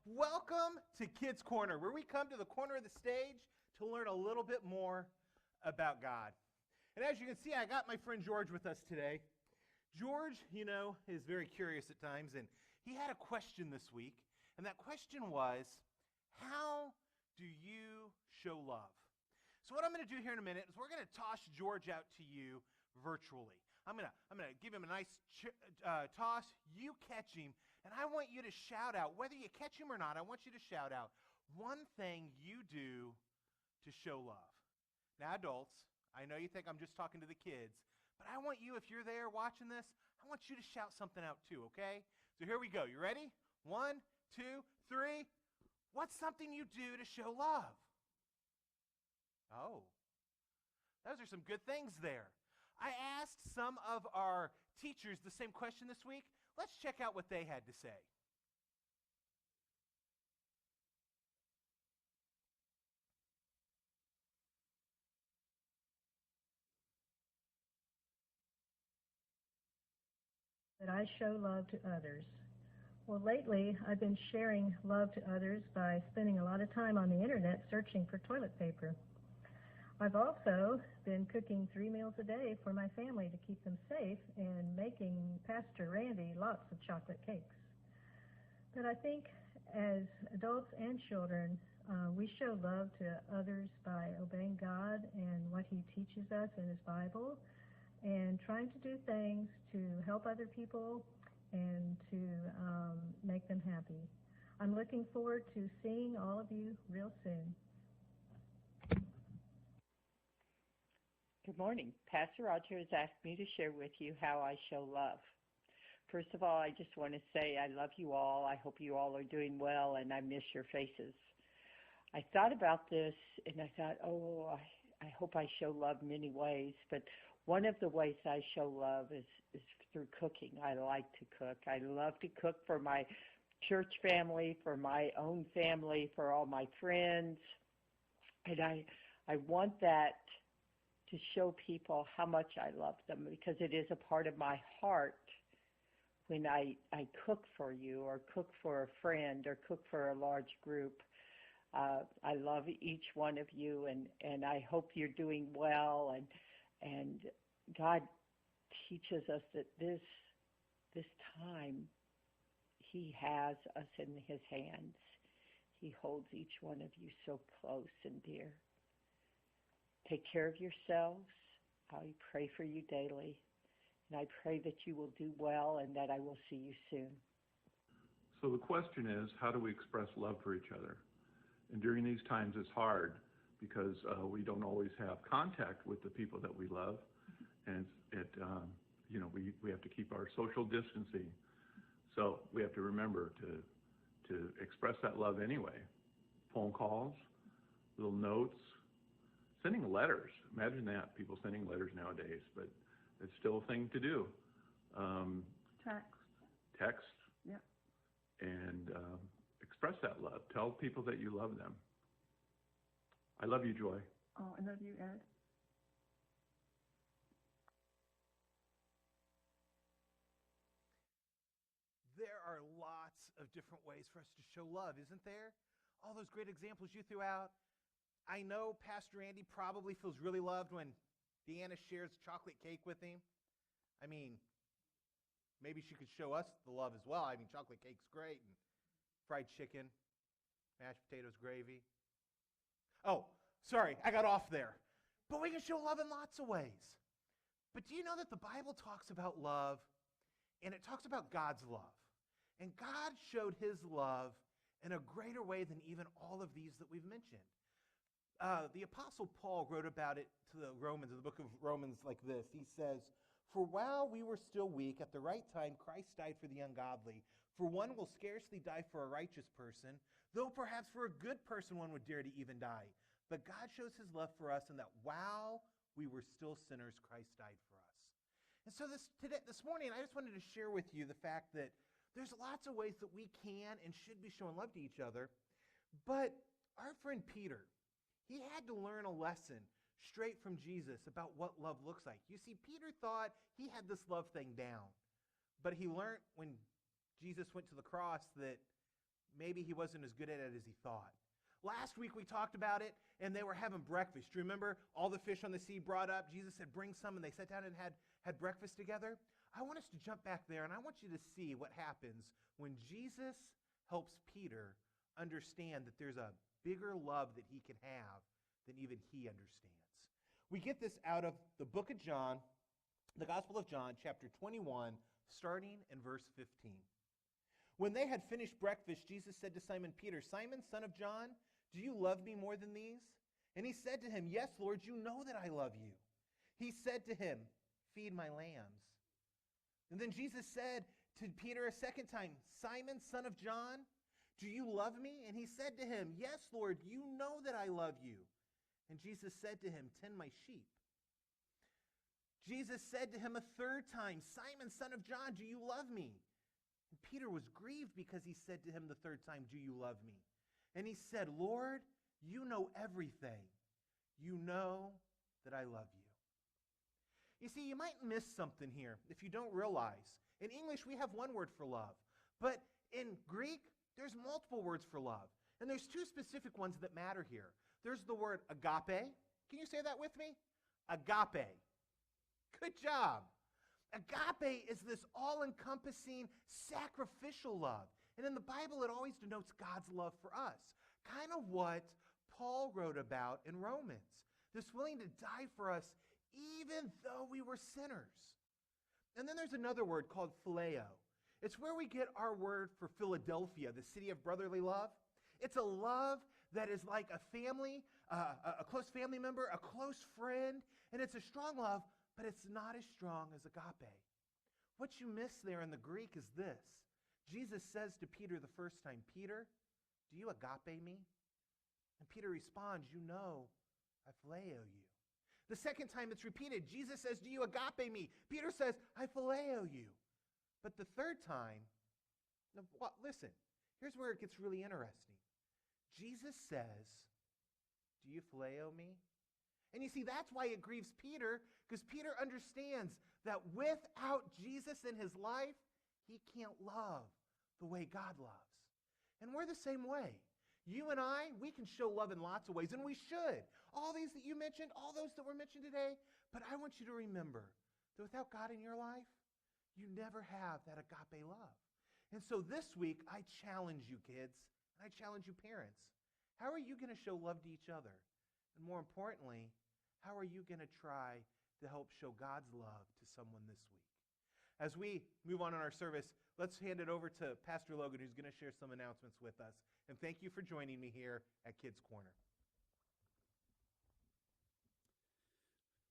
Welcome to Kids Corner, where we come to the corner of the stage to learn a little bit more about God. And as you can see, I got my friend George with us today. George, is very curious at times, and he had a question this week, and that question was, how do you show love? So what I'm going to do here in a minute is we're going to toss George out to you virtually. I'm gonna give him a nice toss. You catch him, and I want you to shout out, whether you catch him or not, I want you to shout out one thing you do to show love. Now, adults, I know you think I'm just talking to the kids, but I want you, if you're there watching this, I want you to shout something out too, okay? So here we go. You ready? 1, 2, 3. What's something you do to show love? Oh, those are some good things there. I asked some of our teachers the same question this week. Let's check out what they had to say. That I show love to others. Well, lately I've been sharing love to others by spending a lot of time on the internet searching for toilet paper. I've also been cooking 3 meals a day for my family to keep them safe and making Pastor Randy lots of chocolate cakes. But I think as adults and children, we show love to others by obeying God and what He teaches us in His Bible and trying to do things to help other people and to make them happy. I'm looking forward to seeing all of you real soon. Good morning. Pastor Roger has asked me to share with you how I show love. First of all, I just want to say I love you all. I hope you all are doing well, and I miss your faces. I thought about this, and I thought, I hope I show love many ways, but one of the ways I show love is through cooking. I like to cook. I love to cook for my church family, for my own family, for all my friends, and I want that to show people how much I love them, because it is a part of my heart when I cook for you or cook for a friend or cook for a large group. I love each one of you, and I hope you're doing well, and God teaches us that this time He has us in His hands. He holds each one of you so close and dear. Take care of yourselves. I pray for you daily. And I pray that you will do well and that I will see you soon. So the question is, how do we express love for each other? And during these times it's hard because we don't always have contact with the people that we love. And we have to keep our social distancing. So we have to remember to express that love anyway. Phone calls, little notes, sending letters. Imagine that, people sending letters nowadays, but it's still a thing to do. Text. Yeah. And express that love. Tell people that you love them. I love you, Joy. Oh, I love you, Ed. There are lots of different ways for us to show love, isn't there? All those great examples you threw out. I know Pastor Andy probably feels really loved when Deanna shares chocolate cake with him. I mean, maybe she could show us the love as well. I mean, chocolate cake's great, and fried chicken, mashed potatoes, gravy. Oh, sorry, I got off there. But we can show love in lots of ways. But do you know that the Bible talks about love, and it talks about God's love? And God showed His love in a greater way than even all of these that we've mentioned. The Apostle Paul wrote about it to the Romans, in the book of Romans, like this. He says, "For while we were still weak, at the right time Christ died for the ungodly. For one will scarcely die for a righteous person, though perhaps for a good person one would dare to even die. But God shows His love for us in that while we were still sinners, Christ died for us." And so this morning, I just wanted to share with you the fact that there's lots of ways that we can and should be showing love to each other. But our friend Peter, he had to learn a lesson straight from Jesus about what love looks like. You see, Peter thought he had this love thing down, but he learned when Jesus went to the cross that maybe he wasn't as good at it as he thought. Last week we talked about it, and they were having breakfast. Do you remember all the fish on the sea brought up? Jesus said, bring some, and they sat down and had breakfast together. I want us to jump back there, and I want you to see what happens when Jesus helps Peter understand that there's a bigger love that he can have than even he understands. We get this out of the book of John, the Gospel of John, chapter 21, starting in verse 15. When they had finished breakfast, Jesus said to Simon Peter, Simon, son of John, do you love me more than these? And he said to him, yes, Lord, you know that I love you. He said to him, feed my lambs. And then Jesus said to Peter a second time, Simon, son of John, do you love me? And he said to him, yes, Lord, you know that I love you. And Jesus said to him, tend my sheep. Jesus said to him a third time, Simon, son of John, do you love me? And Peter was grieved because he said to him the third time, do you love me? And he said, Lord, you know everything. You know that I love you. You see, you might miss something here if you don't realize. In English, we have one word for love. But in Greek, there's multiple words for love. And there's two specific ones that matter here. There's the word agape. Can you say that with me? Agape. Good job. Agape is this all-encompassing sacrificial love. And in the Bible, it always denotes God's love for us. Kind of what Paul wrote about in Romans. This willing to die for us even though we were sinners. And then there's another word called phileo. It's where we get our word for Philadelphia, the city of brotherly love. It's a love that is like a family, a close family member, a close friend, and it's a strong love, but it's not as strong as agape. What you miss there in the Greek is this. Jesus says to Peter the first time, Peter, do you agape me? And Peter responds, you know, I phileo you. The second time it's repeated, Jesus says, do you agape me? Peter says, I phileo you. But the third time, listen, here's where it gets really interesting. Jesus says, do you phileo me? And you see, that's why it grieves Peter, because Peter understands that without Jesus in his life, he can't love the way God loves. And we're the same way. You and I, we can show love in lots of ways, and we should. All these that you mentioned, all those that were mentioned today, but I want you to remember that without God in your life, you never have that agape love. And so this week, I challenge you kids, and I challenge you parents. How are you going to show love to each other? And more importantly, how are you going to try to help show God's love to someone this week? As we move on in our service, let's hand it over to Pastor Logan, who's going to share some announcements with us. And thank you for joining me here at Kids Corner.